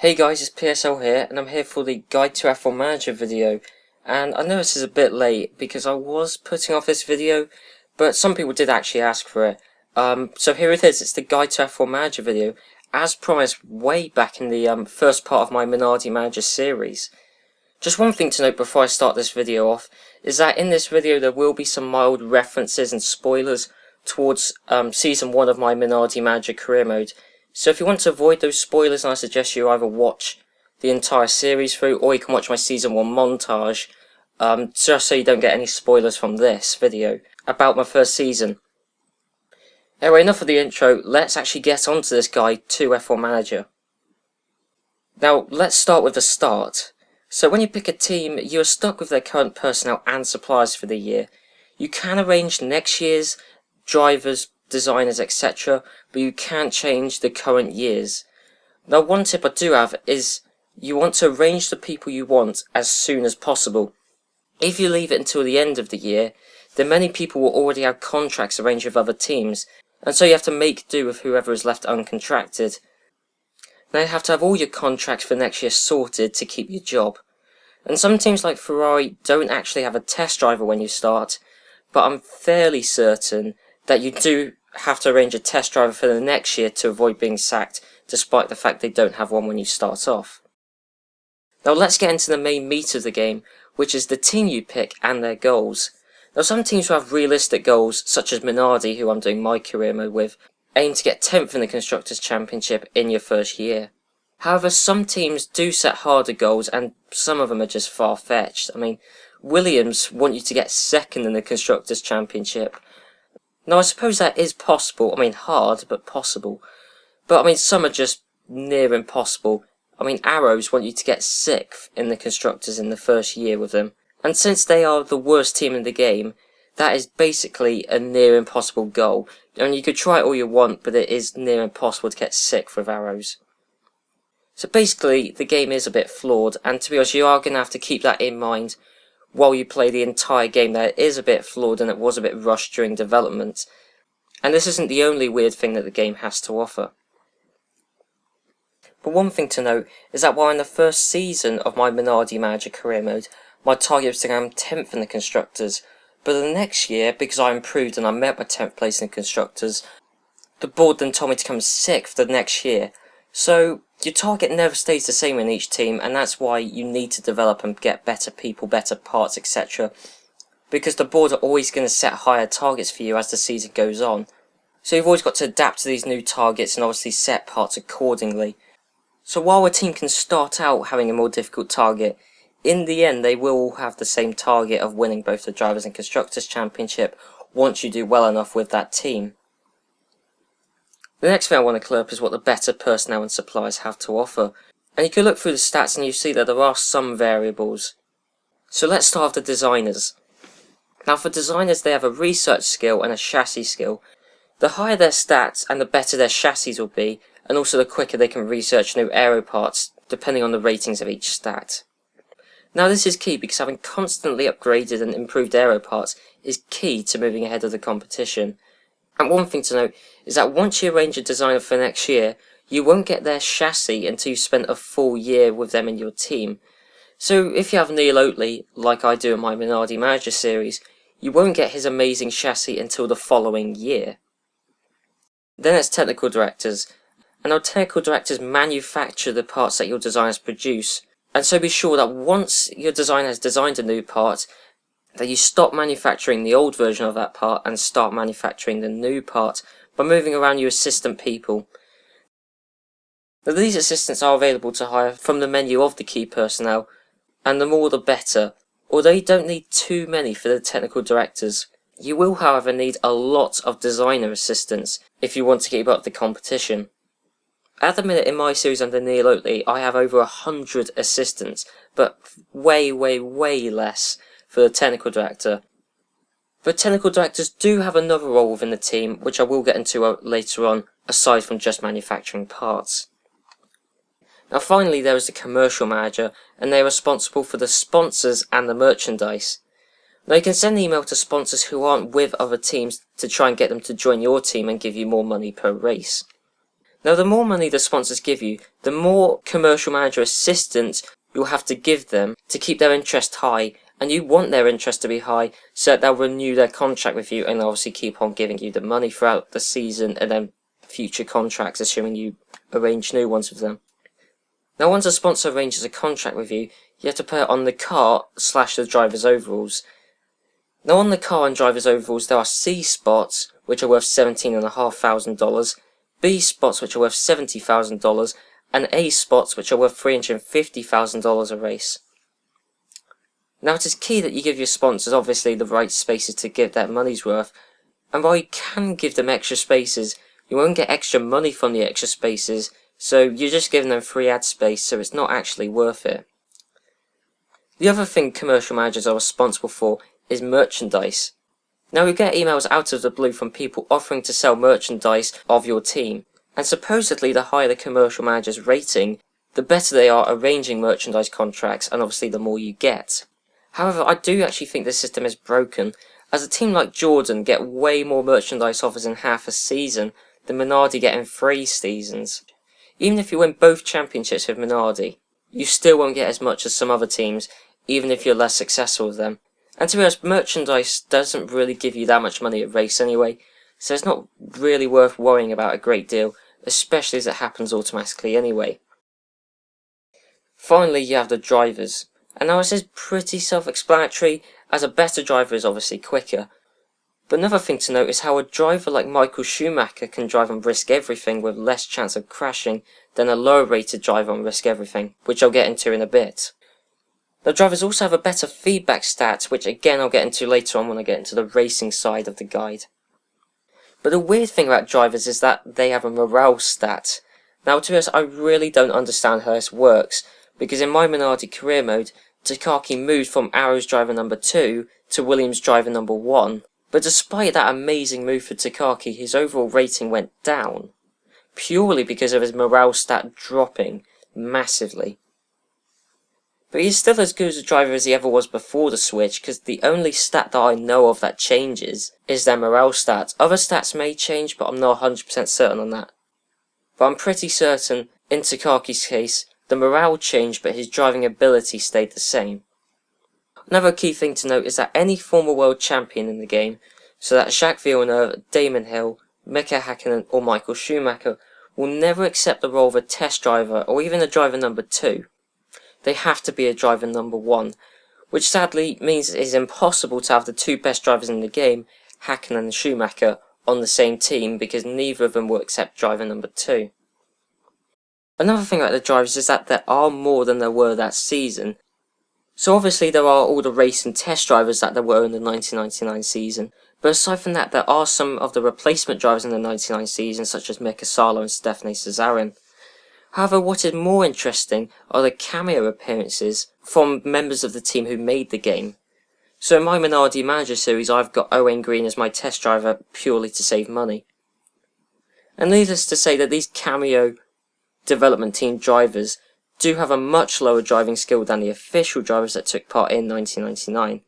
Hey guys, it's PSL here, and I'm here for the Guide to F1 Manager video. And I know this is a bit late because I was putting off this video, but some people did actually ask for it. So here it is, it's the Guide to F1 Manager video, as promised way back in the first part of my Minardi Manager series. Just one thing to note before I start this video off, is that in this video there will be some mild references and spoilers towards Season 1 of my Minardi Manager Career Mode. So if you want to avoid those spoilers, I suggest you either watch the entire series through, or you can watch my Season 1 montage, just so you don't get any spoilers from this video about my first season. Anyway, enough of the intro, let's actually get onto this guide to F1 Manager. Now, let's start with the start. So when you pick a team, you are stuck with their current personnel and suppliers for the year. You can arrange next year's drivers, designers, etc., but you can't change the current years. Now, one tip I do have is you want to arrange the people you want as soon as possible. If you leave it until the end of the year, then many people will already have contracts arranged with other teams, and so you have to make do with whoever is left uncontracted. Now you have to have all your contracts for next year sorted to keep your job. And some teams like Ferrari don't actually have a test driver when you start, but I'm fairly certain that you do have to arrange a test driver for the next year to avoid being sacked, despite the fact they don't have one when you start off. Now let's get into the main meat of the game, which is the team you pick and their goals. Now some teams who have realistic goals, such as Minardi, who I'm doing my career mode with, aim to get 10th in the Constructors' Championship in your first year. However, some teams do set harder goals, and some of them are just far-fetched. I mean, Williams want you to get 2nd in the Constructors' Championship. Now, I suppose that is possible. I mean, hard, but possible. But, I mean, some are just near impossible. I mean, Arrows want you to get 6th in the Constructors in the first year with them. And since they are the worst team in the game, that is basically a near impossible goal. And you could try it all you want, but it is near impossible to get 6th with Arrows. So basically, the game is a bit flawed, and to be honest, you are going to have to keep that in mind while you play the entire game, that it is a bit flawed and it was a bit rushed during development. And this isn't the only weird thing that the game has to offer. But one thing to note is that while in the first season of my Minardi Manager Career Mode, my target was to come 10th in the Constructors, but the next year, because I improved and I met my 10th place in the Constructors, the board then told me to come 6th the next year. So your target never stays the same in each team, and that's why you need to develop and get better people, better parts, etc. Because the board are always going to set higher targets for you as the season goes on. So you've always got to adapt to these new targets and obviously set parts accordingly. So while a team can start out having a more difficult target, in the end they will all have the same target of winning both the Drivers' and Constructors' Championship once you do well enough with that team. The next thing I want to clear up is what the better personnel and suppliers have to offer. And you can look through the stats and you see that there are some variables. So let's start with the designers. Now for designers, they have a research skill and a chassis skill. The higher their stats and the better their chassis will be, and also the quicker they can research new aero parts, depending on the ratings of each stat. Now this is key because having constantly upgraded and improved aero parts is key to moving ahead of the competition. And one thing to note is that once you arrange a designer for next year, you won't get their chassis until you've spent a full year with them in your team. So if you have Neil Oatley, like I do in my Minardi Manager series, you won't get his amazing chassis until the following year. Then it's technical directors. And our technical directors manufacture the parts that your designers produce. And so be sure that once your designer has designed a new part, that you stop manufacturing the old version of that part and start manufacturing the new part by moving around your assistant people. Now these assistants are available to hire from the menu of the key personnel, and the more the better, although you don't need too many for the technical directors. You will however need a lot of designer assistants if you want to keep up the competition. At the minute in my series under Neil Oatley, I have over 100 assistants, but way less for the technical director. But technical directors do have another role within the team, which I will get into later on, aside from just manufacturing parts. Now finally there is the commercial manager, and they are responsible for the sponsors and the merchandise. Now you can send an email to sponsors who aren't with other teams to try and get them to join your team and give you more money per race. Now the more money the sponsors give you, the more commercial manager assistance you'll have to give them to keep their interest high, and you want their interest to be high so that they'll renew their contract with you and obviously keep on giving you the money throughout the season and then future contracts, assuming you arrange new ones with them. Now once a sponsor arranges a contract with you, you have to put it on the car / the driver's overalls. Now on the car and driver's overalls there are C spots, which are worth $17,500, B spots which are worth $70,000, and A spots which are worth $350,000 a race. Now it is key that you give your sponsors obviously the right spaces to give their money's worth, and while you can give them extra spaces, you won't get extra money from the extra spaces, so you're just giving them free ad space, so it's not actually worth it. The other thing commercial managers are responsible for is merchandise. Now we get emails out of the blue from people offering to sell merchandise of your team, and supposedly the higher the commercial manager's rating, the better they are arranging merchandise contracts, and obviously the more you get. However, I do actually think this system is broken, as a team like Jordan get way more merchandise offers in half a season than Minardi get in 3 seasons. Even if you win both championships with Minardi, you still won't get as much as some other teams, even if you're less successful with them. And to be honest, merchandise doesn't really give you that much money at race anyway, so it's not really worth worrying about a great deal, especially as it happens automatically anyway. Finally, you have the drivers. And now this is pretty self-explanatory, as a better driver is obviously quicker. But another thing to note is how a driver like Michael Schumacher can drive on Risk Everything with less chance of crashing than a lower rated driver on Risk Everything, which I'll get into in a bit. The drivers also have a better feedback stat, which again I'll get into later on when I get into the racing side of the guide. But the weird thing about drivers is that they have a morale stat. Now to be honest, I really don't understand how this works, because in my Minardi Career Mode, Takaki moved from Arrow's driver number 2 to Williams' driver number 1. But despite that amazing move for Takaki, his overall rating went down, purely because of his morale stat dropping massively. But he's still as good as a driver as he ever was before the switch, because the only stat that I know of that changes is their morale stat. Other stats may change, but I'm not 100% certain on that. But I'm pretty certain, in Takaki's case, the morale changed but his driving ability stayed the same. Another key thing to note is that any former world champion in the game, so that Jacques Villeneuve, Damon Hill, Mika Hakkinen or Michael Schumacher, will never accept the role of a test driver or even a driver number 2. They have to be a driver number 1, which sadly means it is impossible to have the 2 best drivers in the game, Hakkinen and Schumacher, on the same team because neither of them will accept driver number 2. Another thing about the drivers is that there are more than there were that season. So obviously there are all the race and test drivers that there were in the 1999 season, but aside from that there are some of the replacement drivers in the 99 season such as Mika Salo and Stephanie Cesarin. However, what is more interesting are the cameo appearances from members of the team who made the game. So in my Minardi Manager series I've got Owen Green as my test driver purely to save money. And needless to say that these cameo development team drivers do have a much lower driving skill than the official drivers that took part in 1999.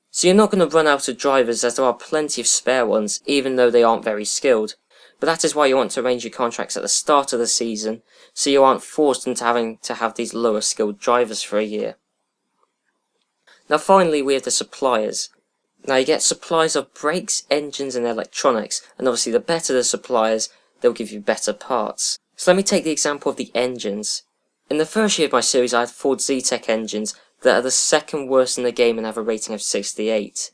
So you're not going to run out of drivers as there are plenty of spare ones even though they aren't very skilled. But that is why you want to arrange your contracts at the start of the season so you aren't forced into having to have these lower skilled drivers for a year. Now finally we have the suppliers. Now you get suppliers of brakes, engines and electronics, and obviously the better the suppliers, they'll give you better parts. So let me take the example of the engines. In the first year of my series I had Ford Zetec engines that are the second worst in the game and have a rating of 68.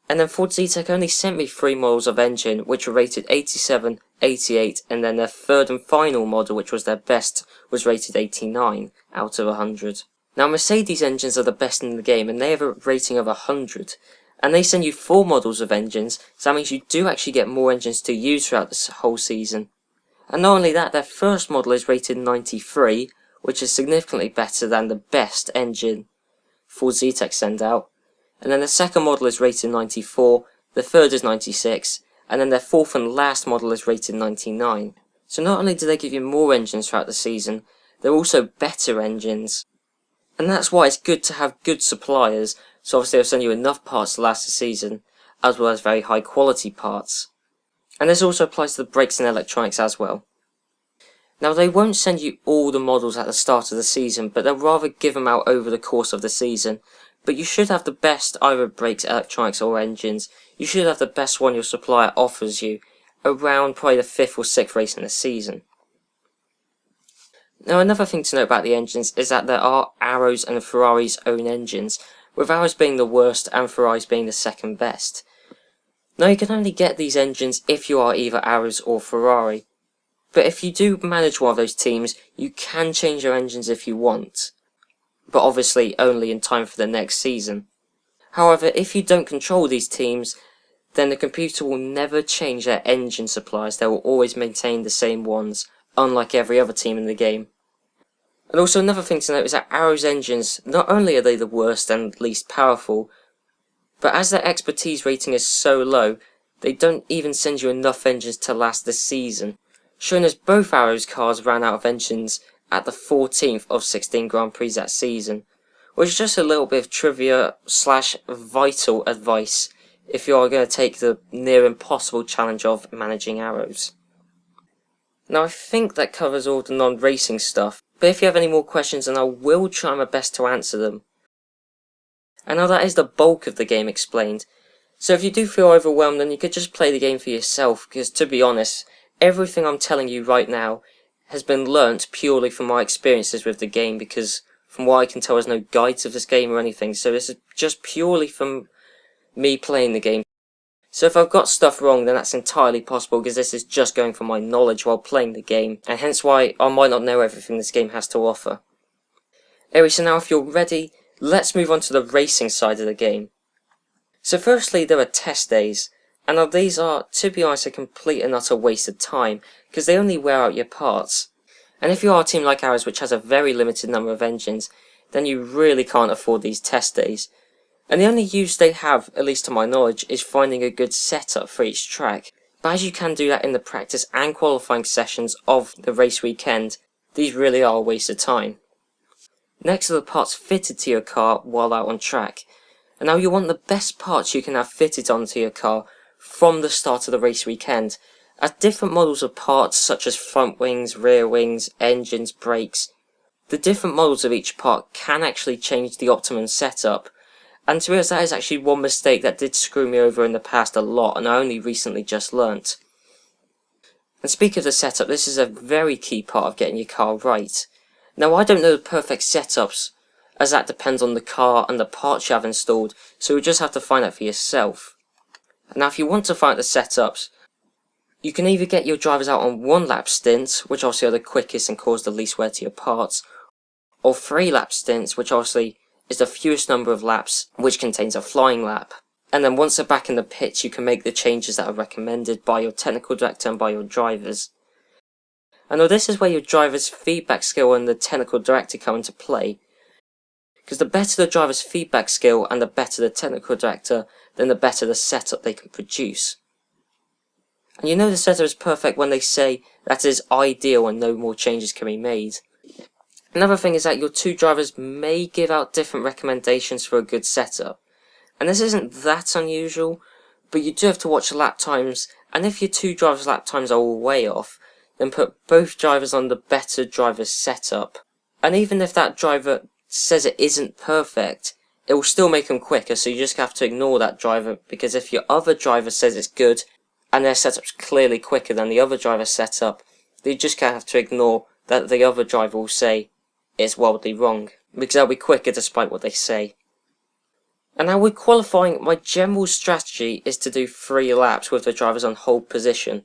And then Ford Zetec only sent me 3 models of engine which were rated 87, 88, and then their third and final model, which was their best, was rated 89 out of 100. Now Mercedes engines are the best in the game and they have a rating of 100. And they send you 4 models of engines, so that means you do actually get more engines to use throughout this whole season. And not only that, their first model is rated 93, which is significantly better than the best engine Ford Zetec send out. And then the second model is rated 94, the third is 96, and then their fourth and last model is rated 99. So not only do they give you more engines throughout the season, they're also better engines. And that's why it's good to have good suppliers, so obviously they'll send you enough parts to last the season, as well as very high quality parts. And this also applies to the brakes and electronics as well. Now they won't send you all the models at the start of the season, but they'll rather give them out over the course of the season. But you should have the best either brakes, electronics or engines. You should have the best one your supplier offers you around probably the 5th or 6th race in the season. Now another thing to note about the engines is that there are Arrows and Ferrari's own engines, with Arrows being the worst and Ferrari's being the second best. Now you can only get these engines if you are either Arrows or Ferrari, but if you do manage one of those teams, you can change your engines if you want, but obviously only in time for the next season. However, if you don't control these teams, then the computer will never change their engine supplies. They will always maintain the same ones, unlike every other team in the game. And also another thing to note is that Arrow's engines, not only are they the worst and least powerful, but as their expertise rating is so low, they don't even send you enough engines to last the season, showing us both Arrow's cars ran out of engines at the 14th of 16 Grand Prix that season, which is just a little bit of trivia / vital advice if you are going to take the near impossible challenge of managing Arrows. Now I think that covers all the non-racing stuff, but if you have any more questions, then I will try my best to answer them. And now that is the bulk of the game explained, so if you do feel overwhelmed, then you could just play the game for yourself, because to be honest, everything I'm telling you right now has been learnt purely from my experiences with the game, because from what I can tell there's no guides of this game or anything, so this is just purely from me playing the game. So if I've got stuff wrong, then that's entirely possible, because this is just going from my knowledge while playing the game, and hence why I might not know everything this game has to offer. Anyway, so now if you're ready, let's move on to the racing side of the game. So firstly, there are test days, and now these are, to be honest, a complete and utter waste of time, because they only wear out your parts. And if you are a team like ours, which has a very limited number of engines, then you really can't afford these test days. And the only use they have, at least to my knowledge, is finding a good setup for each track. But as you can do that in the practice and qualifying sessions of the race weekend, these really are a waste of time. Next are the parts fitted to your car while out on track. And now you want the best parts you can have fitted onto your car from the start of the race weekend, as different models of parts such as front wings, rear wings, engines, brakes, the different models of each part can actually change the optimum setup. And to be honest, that is actually one mistake that did screw me over in the past a lot, and I only recently just learnt. And speaking of the setup, this is a very key part of getting your car right. Now I don't know the perfect setups, as that depends on the car and the parts you have installed, so you just have to find out for yourself. Now if you want to find out the setups, you can either get your drivers out on 1 lap stints, which obviously are the quickest and cause the least wear to your parts, or 3 lap stints, which obviously is the fewest number of laps, which contains a flying lap. And then once they're back in the pits, you can make the changes that are recommended by your technical director and by your drivers. And now this is where your driver's feedback skill and the technical director come into play. Because the better the driver's feedback skill and the better the technical director, then the better the setup they can produce. And you know the setup is perfect when they say that it is ideal and no more changes can be made. Another thing is that your two drivers may give out different recommendations for a good setup. And this isn't that unusual, but you do have to watch lap times, and if your two drivers' lap times are all way off, then put both drivers on the better driver's setup. And even if that driver says it isn't perfect, it will still make them quicker, so you just have to ignore that driver, because if your other driver says it's good, and their setup's clearly quicker than the other driver's setup, then you just have to ignore that the other driver will say it's wildly wrong, because they'll be quicker despite what they say. And now with qualifying, my general strategy is to do 3 laps with the drivers on hold position.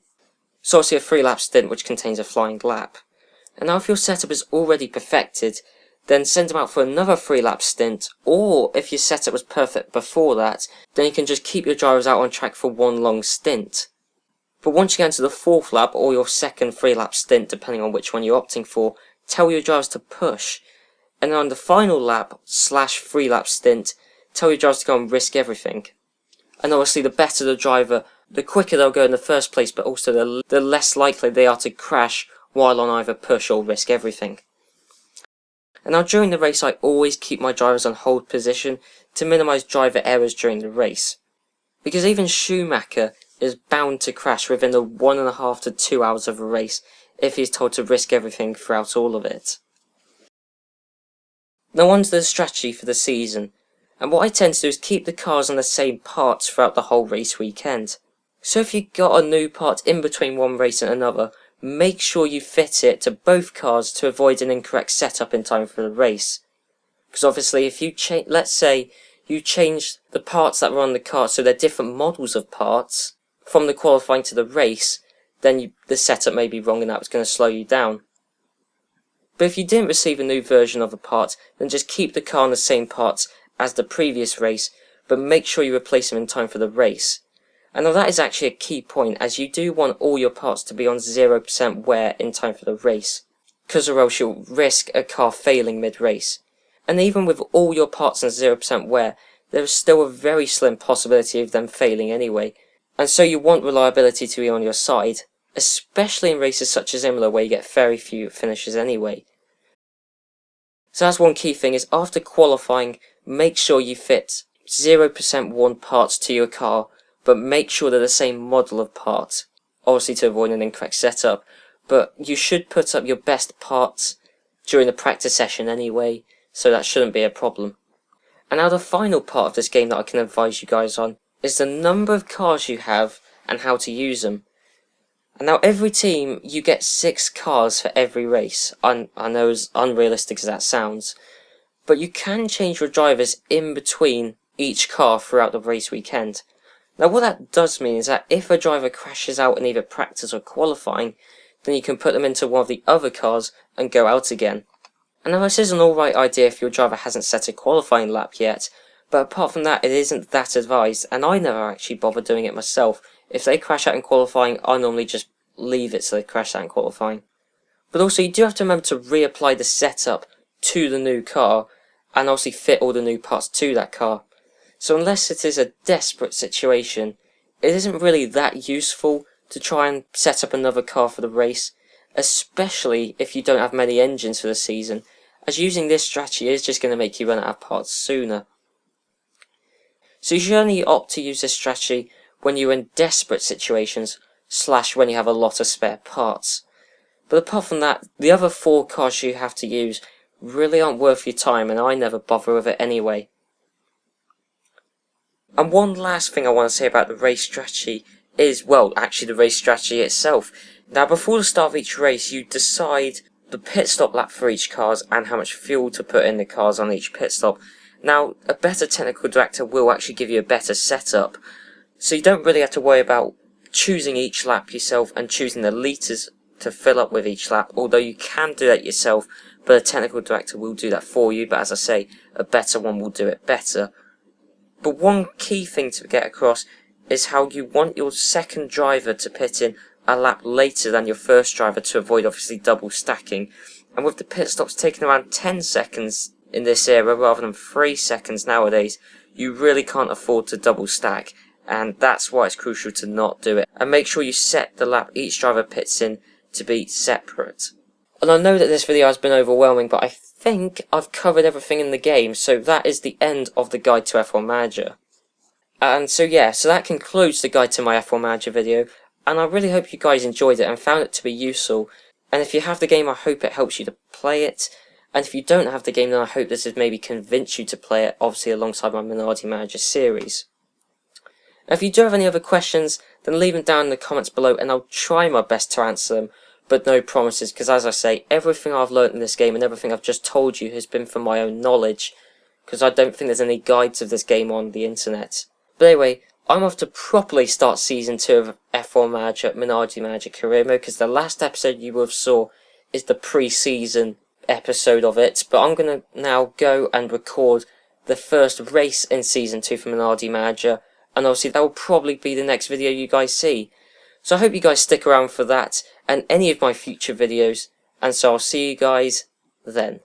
So obviously a 3 lap stint which contains a flying lap. And now if your setup is already perfected, then send them out for another 3 lap stint, or if your setup was perfect before that, then you can just keep your drivers out on track for 1 long stint. But once you get into the 4th lap, or your second 3 lap stint, depending on which one you're opting for, tell your drivers to push. And then on the final lap / 3 lap stint, tell your drivers to go and risk everything. And obviously the better the driver, the quicker they'll go in the first place, but also the less likely they are to crash while on either push or risk everything. And now during the race I always keep my drivers on hold position to minimise driver errors during the race. Because even Schumacher is bound to crash within the 1.5 to 2 hours of a race if he's told to risk everything throughout all of it. Now on to the strategy for the season, and what I tend to do is keep the cars on the same parts throughout the whole race weekend. So if you got a new part in between one race and another, make sure you fit it to both cars to avoid an incorrect setup in time for the race. Because obviously if you let's say you change the parts that were on the car so they're different models of parts from the qualifying to the race, then the setup may be wrong and that was going to slow you down. But if you didn't receive a new version of a part, then just keep the car on the same parts as the previous race, but make sure you replace them in time for the race. And now that is actually a key point, as you do want all your parts to be on 0% wear in time for the race, because or else you'll risk a car failing mid-race. And even with all your parts on 0% wear, there is still a very slim possibility of them failing anyway, and so you want reliability to be on your side, especially in races such as Imola where you get very few finishes anyway. So that's one key thing, is after qualifying, make sure you fit 0% worn parts to your car, but make sure they're the same model of part, obviously to avoid an incorrect setup, but you should put up your best parts during the practice session anyway, so that shouldn't be a problem. And now the final part of this game that I can advise you guys on is the number of cars you have and how to use them. And now every team, you get 6 cars for every race. I know as unrealistic as that sounds, but you can change your drivers in between each car throughout the race weekend. Now what that does mean is that if a driver crashes out in either practice or qualifying, then you can put them into one of the other cars and go out again. And now this is an alright idea if your driver hasn't set a qualifying lap yet, but apart from that it isn't that advised, and I never actually bother doing it myself. If they crash out in qualifying, I normally just leave it so they crash out in qualifying. But also you do have to remember to reapply the setup to the new car, and obviously fit all the new parts to that car. So unless it is a desperate situation, it isn't really that useful to try and set up another car for the race, especially if you don't have many engines for the season, as using this strategy is just going to make you run out of parts sooner. So you should only opt to use this strategy when you're in desperate situations, / when you have a lot of spare parts. But apart from that, the other 4 cars you have to use really aren't worth your time, and I never bother with it anyway. And one last thing I want to say about the race strategy is, well, actually the race strategy itself. Now before the start of each race, you decide the pit stop lap for each cars and how much fuel to put in the cars on each pit stop. Now, a better technical director will actually give you a better setup, so you don't really have to worry about choosing each lap yourself and choosing the litres to fill up with each lap, although you can do that yourself, but a technical director will do that for you, but as I say, a better one will do it better. But one key thing to get across is how you want your second driver to pit in a lap later than your first driver to avoid obviously double stacking. And with the pit stops taking around 10 seconds in this era rather than 3 seconds nowadays, you really can't afford to double stack, and that's why it's crucial to not do it. And make sure you set the lap each driver pits in to be separate. And I know that this video has been overwhelming, but I think I've covered everything in the game, so that is the end of the guide to F1 Manager. And so yeah, so that concludes the guide to my F1 Manager video, and I really hope you guys enjoyed it and found it to be useful. And if you have the game, I hope it helps you to play it, and if you don't have the game, then I hope this has maybe convinced you to play it, obviously alongside my Minardi Manager series. Now, if you do have any other questions, then leave them down in the comments below and I'll try my best to answer them, but no promises, because as I say, everything I've learnt in this game and everything I've just told you has been from my own knowledge, because I don't think there's any guides of this game on the internet. But anyway, I'm off to properly start Season 2 of F1 Manager Minardi Manager Career Mode, because the last episode you will have saw is the pre-season episode of it, but I'm going to now go and record the first race in Season 2 for Minardi Manager, and obviously that will probably be the next video you guys see. So I hope you guys stick around for that, and any of my future videos, and so I'll see you guys then.